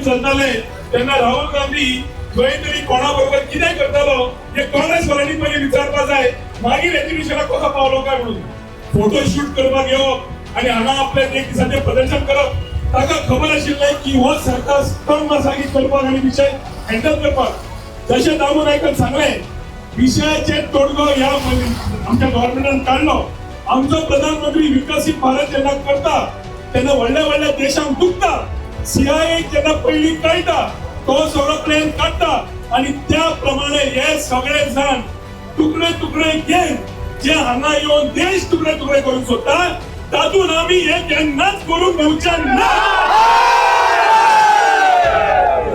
चलताले तेन्ना राहुल गांधी खंय तरी कोणा बरोबर कितें करतालो हे काँग्रेसवाल्यांनी पयलीं विचारपा जाय, मागीर एज्युकेशनाक कसो पावलो काय म्हणून. फोटो शूट करपाक येवप आनी हांगा आपले एक दिसाचें प्रदर्शन करप, ताका खबर आशिल्लें की हो सरकार स्ट्रॉंग आसा की करपाक आनी विशय हँडल करपाक. जशें दामू नायकान सांगलें, विशयाचे तोडगो ह्या आमच्या गव्हर्नमेंटान काढलो. आमचो प्रधानमंत्री विकसीत भारत जेन्ना करता तेन्ना व्हडल्या व्हडल्या देशांक दुखता, CIA जेन्ना पयलीं कळटा तो सगळो प्लॅन काडटा आनी त्या प्रमाणे हे सगळे जाण तुकडे तुकडे घेवन जे हांगा येवन देश तुकडे तुकडे करूंक सोदता, तातूंत आमी हे केन्नाच करूंक मेळचे ना.